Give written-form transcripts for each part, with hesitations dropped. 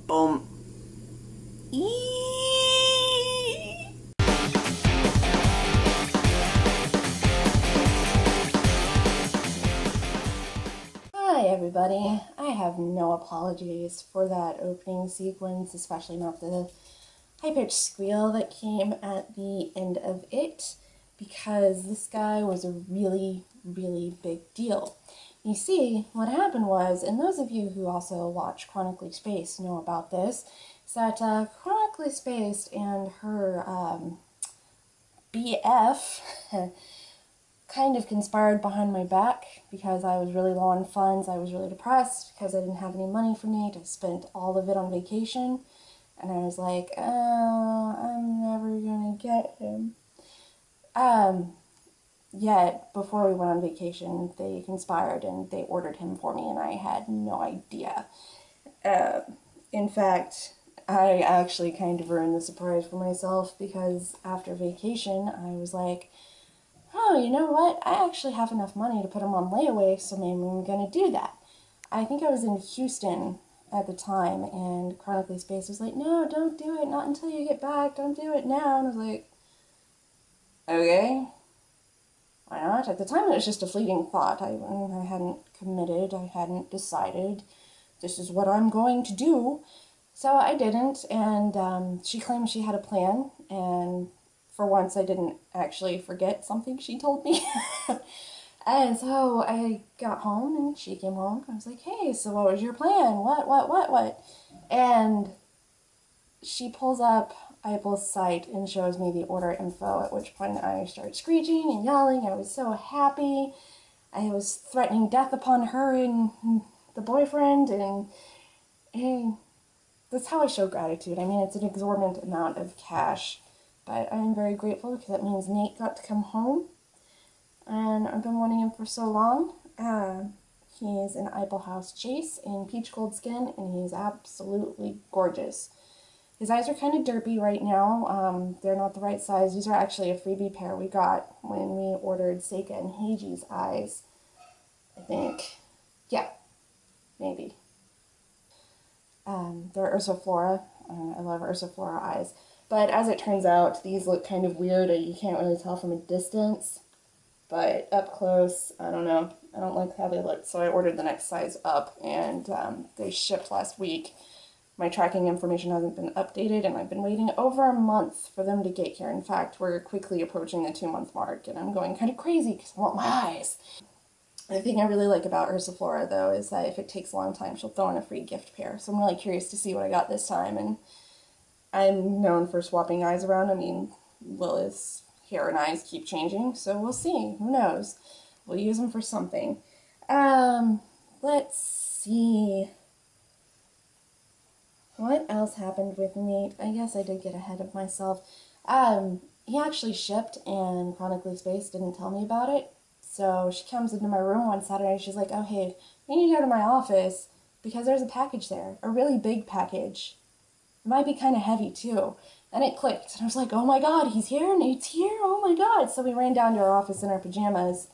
Boom. Hi everybody. I have no apologies for that opening sequence, especially not the high-pitched squeal that came at the end of it, because this guy was a really, really big deal. You see, what happened was, and those of you who also watch Chronically Spaced know about this, is that Chronically Spaced and her BF kind of conspired behind my back because I was really low on funds. I was really depressed because I didn't have any money for Nate. I spent all of it on vacation, and I was like, oh, I'm never gonna get him. Yet, before we went on vacation, they conspired and they ordered him for me, and I had no idea. In fact, I actually kind of ruined the surprise for myself, because after vacation, I was like, oh, you know what? I actually have enough money to put him on layaway, so maybe I'm going to do that. I think I was in Houston at the time, and Chronically Spaced was like, no, don't do it, not until you get back, don't do it now. And I was like, okay. Why not? At the time, it was just a fleeting thought. I hadn't committed. I hadn't decided this is what I'm going to do. So I didn't, and she claimed she had a plan, and for once I didn't actually forget something she told me. And so I got home, and she came home. I was like, hey, so what was your plan? What? And she pulls up Apple's site and shows me the order info, at which point I started screeching and yelling. I was so happy. I was threatening death upon her and the boyfriend, and that's how I show gratitude. I mean, it's an exorbitant amount of cash, but I'm very grateful because that means Nate got to come home, and I've been wanting him for so long. He's an Apple House Chase in peach gold skin, and he's absolutely gorgeous. His eyes are kind of derpy right now. They're not the right size. These are actually a freebie pair we got when we ordered Seika and Heiji's eyes, I think. Yeah, maybe. They're Ursiflora. I love Ursiflora eyes. But as it turns out, these look kind of weird, and you can't really tell from a distance. But up close, I don't know. I don't like how they look, so I ordered the next size up, and they shipped last week. My tracking information hasn't been updated, and I've been waiting over a month for them to get here. In fact, we're quickly approaching the 2-month mark, and I'm going kind of crazy because I want my eyes. The thing I really like about Ursiflora, though, is that if it takes a long time, she'll throw in a free gift pair. So I'm really curious to see what I got this time, and I'm known for swapping eyes around. I mean, Lilith's hair and eyes keep changing, so we'll see. Who knows? We'll use them for something. Let's see. What else happened with Nate? I guess I did get ahead of myself. He actually shipped, and Chronically Spaced didn't tell me about it. So she comes into my room one Saturday, she's like, oh hey, we need to go to my office because there's a package there, a really big package. It might be kind of heavy too. And it clicked, and I was like, oh my god, he's here, Nate's here, oh my god. So we ran down to her office in our pajamas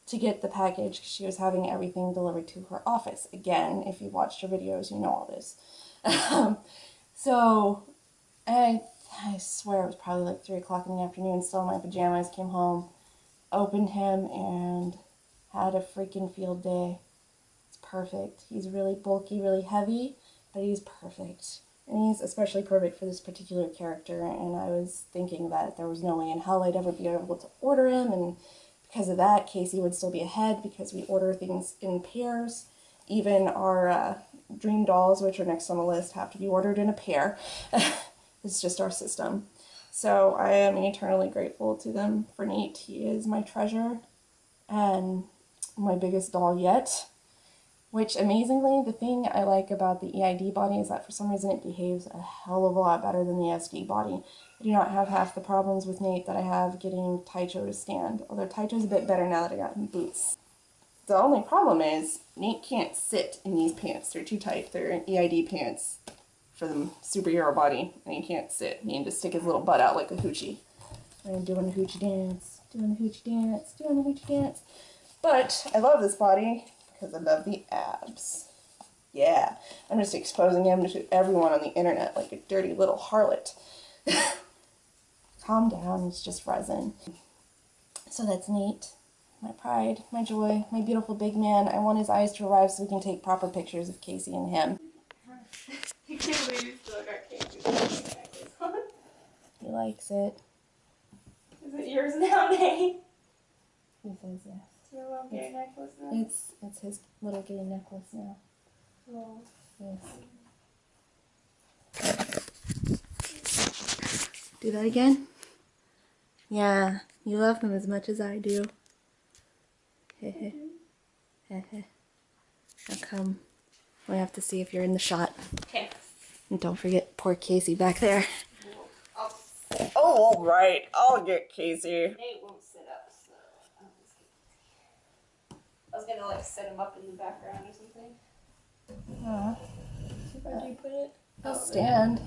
to get the package, because she was having everything delivered to her office. Again, if you watched her videos, you know all this. So I swear it was probably like 3 o'clock in the afternoon, still in my pajamas, came home, opened him, and had a freaking field day. It's perfect. He's really bulky, really heavy, but he's perfect. And he's especially perfect for this particular character, and I was thinking that there was no way in hell I'd ever be able to order him, and because of that, Casey would still be ahead because we order things in pairs. Even our dream dolls, which are next on the list, have to be ordered in a pair. It's just our system. So I am eternally grateful to them for Nate. He is my treasure and my biggest doll yet. Which, amazingly, the thing I like about the EID body is that for some reason it behaves a hell of a lot better than the SD body. I do not have half the problems with Nate that I have getting Taicho to stand, although Taicho's a bit better now that I got him boots. The only problem is Nate can't sit in these pants. They're too tight. They're EID pants for the superhero body, and he can't sit. He can just stick his little butt out like a hoochie. I'm doing a hoochie dance, doing a hoochie dance, doing a hoochie dance. But I love this body because I love the abs. Yeah, I'm just exposing him to everyone on the internet like a dirty little harlot. Calm down, it's just resin. So that's neat. My pride, my joy, my beautiful big man. I want his eyes to arrive so we can take proper pictures of Casey and him. I can't believe you still got Casey's necklace on. He likes it. Is it yours now, Nate? He says yes. It's your little gay necklace now? It's his little gay necklace now. Oh. Yes. Do that again? Yeah, you love him as much as I do. Heh heh. Now come. We have to see if you're in the shot. Okay. And don't forget poor Casey back there. Oh, alright. I'll get Casey. Nate won't sit up, so I was gonna like set him up in the background or something. Where do you put it? He'll stand.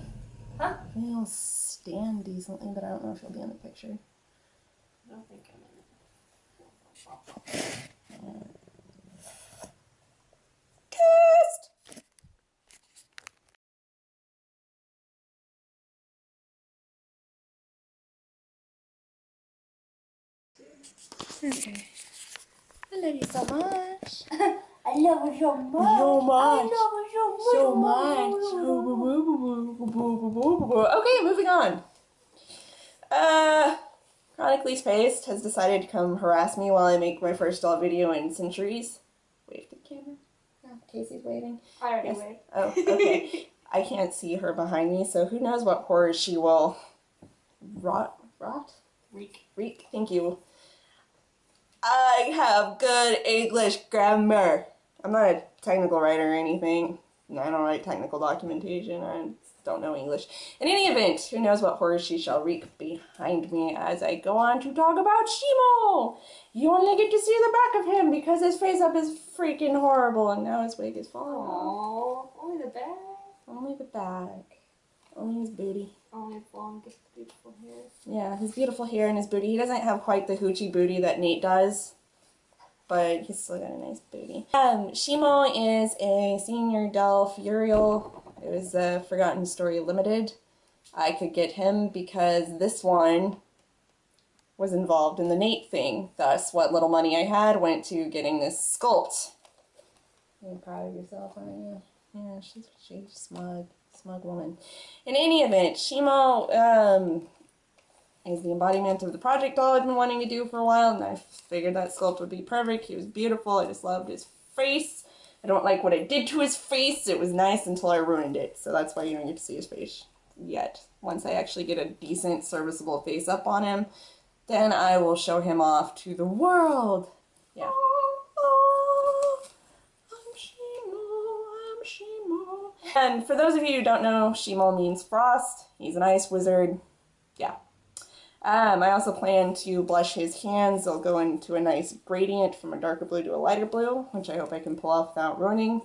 Huh? He'll stand decently, but I don't know if he'll be in the picture. I don't think I'm in it. Cast! Okay. I love you so much. I love you so much. So much. I love you So much. Okay, moving on. Chronically Spaced has decided to come harass me while I make my first doll video in centuries. Wave to the camera. Oh, Casey's waving. I already Yes. waved. Oh, okay. I can't see her behind me, so who knows what horrors she will wreak. Thank you. I have good English grammar. I'm not a technical writer or anything. I don't write technical documentation. I don't know English. In any event, who knows what horror she shall wreak behind me as I go on to talk about Shimo. You only get to see the back of him because his face up is freaking horrible and now his wig is falling off. Aww, only the back. Only the back. Only his booty. Only his long, beautiful hair. Yeah, his beautiful hair and his booty. He doesn't have quite the hoochie booty that Nate does, but he's still got a nice booty. Shimo is a senior Delph Uriel. It was a Forgotten Story Limited. I could get him because this one was involved in the Nate thing. Thus, what little money I had went to getting this sculpt. You're proud of yourself, aren't you? Yeah, she's smug. Smug woman. In any event, Shimo is the embodiment of the project doll I've been wanting to do for a while, and I figured that sculpt would be perfect. He was beautiful. I just loved his face. I don't like what I did to his face. It was nice until I ruined it, so that's why you don't get to see his face yet. Once I actually get a decent, serviceable face up on him, then I will show him off to the world. Yeah. And for those of you who don't know, Shimo means frost. He's an ice wizard. Yeah. I also plan to blush his hands. They'll go into a nice gradient from a darker blue to a lighter blue, which I hope I can pull off without ruining.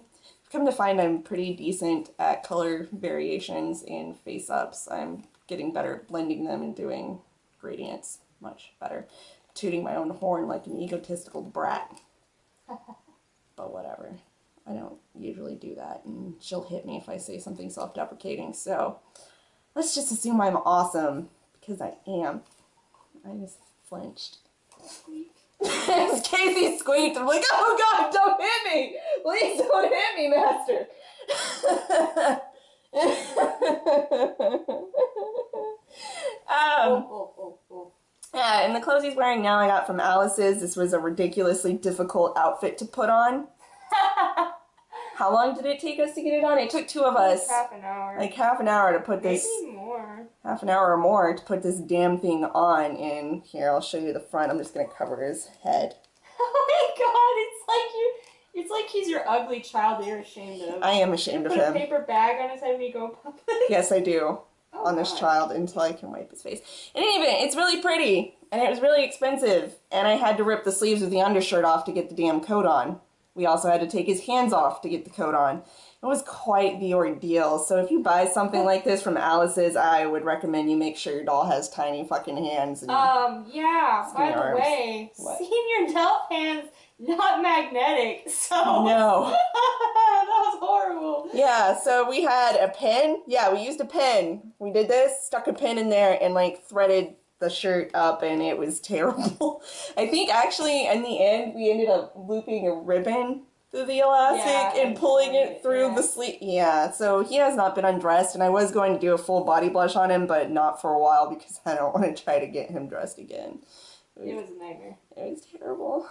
Come to find I'm pretty decent at color variations in face-ups. I'm getting better at blending them and doing gradients much better. Tooting my own horn like an egotistical brat. But whatever. I don't usually do that, and she'll hit me if I say something self-deprecating, so let's just assume I'm awesome, because I am. I just flinched. As Casey squeaked, I'm like, oh god, don't hit me! Please don't hit me, master! And the clothes he's wearing now I got from Alice's. This was a ridiculously difficult outfit to put on. How long did it take us to get it on? It took two of us. Half an hour. Like half an hour to put this. Maybe more. Half an hour or more to put this damn thing on. And here, I'll show you the front. I'm just going to cover his head. Oh my god, it's like he's your ugly child that you're ashamed of. I am ashamed of him. Put a paper bag on his head when you go in public? Yes, I do. Oh, on this child until I can wipe his face. In any event, it's really pretty. And it was really expensive. And I had to rip the sleeves of the undershirt off to get the damn coat on. We also had to take his hands off to get the coat on. It was quite the ordeal. So if you buy something like this from Alice's, I would recommend you make sure your doll has tiny fucking hands. And yeah, by the way, senior Delph hands, not magnetic, so... No. That was horrible. horrible. Yeah, so we had a pin. Yeah, we used a pin. We did this, stuck a pin in there, and like threaded the shirt up, and it was terrible. I think actually in the end we ended up looping a ribbon through the elastic and pulling it through the sleeve. Yeah, so he has not been undressed, and I was going to do a full body blush on him, but not for a while because I don't want to try to get him dressed again. It was a nightmare. It was terrible.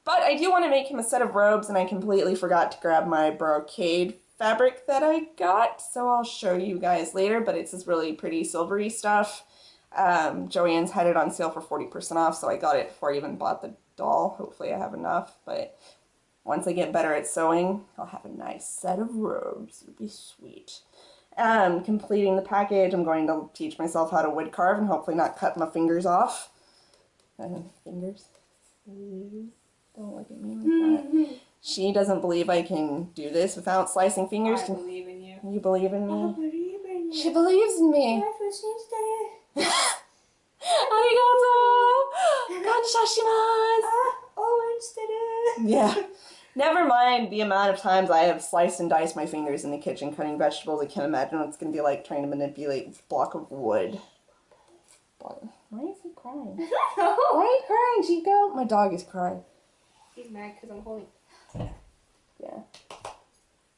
But I do want to make him a set of robes, and I completely forgot to grab my brocade fabric that I got, so I'll show you guys later, but it's this really pretty silvery stuff. Joann's had it on sale for 40% off, so I got it before I even bought the doll. Hopefully I have enough, but once I get better at sewing, I'll have a nice set of robes. It'll be sweet. Completing the package, I'm going to teach myself how to wood carve and hopefully not cut my fingers off. Fingers? Don't look at me like that. She doesn't believe I can do this without slicing fingers. I believe in you. You believe in me? I believe in you. She believes in me. That's what she said. Arigato! Kanshashimasu! Oh, instead of... Yeah. Never mind the amount of times I have sliced and diced my fingers in the kitchen cutting vegetables. I can't imagine what it's going to be like trying to manipulate this block of wood. Why is he crying? Why are you crying, Chico? My dog is crying. He's mad because I'm holding... Yeah.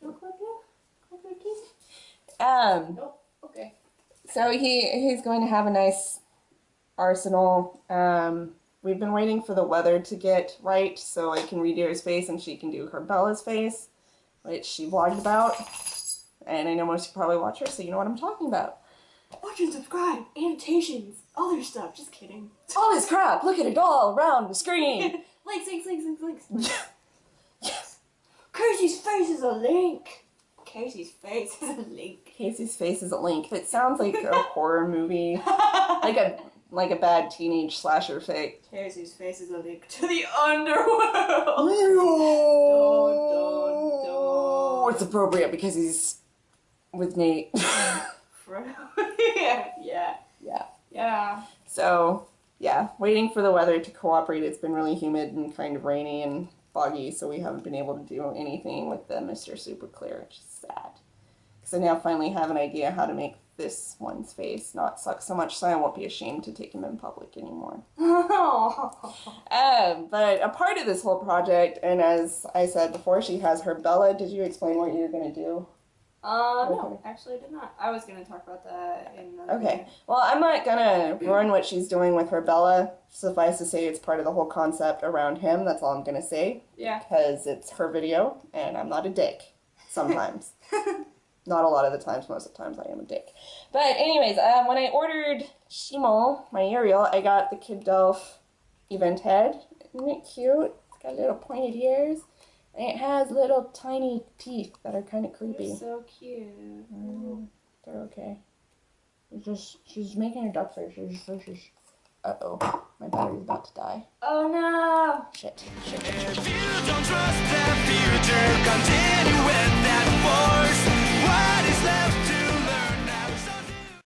Look like you? Look like you? Nope. Okay. So he's going to have a nice arsenal. We've been waiting for the weather to get right so I can redo his face and she can do her Bella's face, which she vlogged about. And I know most of you probably watch her, so you know what I'm talking about. Watch and subscribe. Annotations. Other stuff. Just kidding. All this crap! Look at it all around the screen! Links. Yes. Casey's face is a link. Casey's face is a link. Casey's face is a link. It sounds like a horror movie. Like a bad teenage slasher fake. Casey's face is a link to the underworld. No. It's appropriate because he's with Nate. Yeah. So, yeah, waiting for the weather to cooperate. It's been really humid and kind of rainy and foggy, so we haven't been able to do anything with the Mr. Super Clear, which is sad. Because I now finally have an idea how to make this one's face not suck so much so I won't be ashamed to take him in public anymore. But a part of this whole project, and as I said before, she has her Bella. Did you explain what you're going to do? No, actually I did not. I was going to talk about that in another video. Well, I'm not going to ruin what she's doing with her Bella. Suffice to say, it's part of the whole concept around him. That's all I'm going to say. Yeah. Because it's her video, and I'm not a dick. Sometimes. Not a lot of the times. Most of the times I am a dick. But anyways, when I ordered Shimo, my Ariel, I got the Kid Delph event head. Isn't it cute? It's got little pointed ears. And it has little tiny teeth that are kind of creepy. They're so cute. They're okay. She's making a duck face. Uh-oh. My battery's about to die. Oh no! Shit. If you don't trust the future, continue with that force. What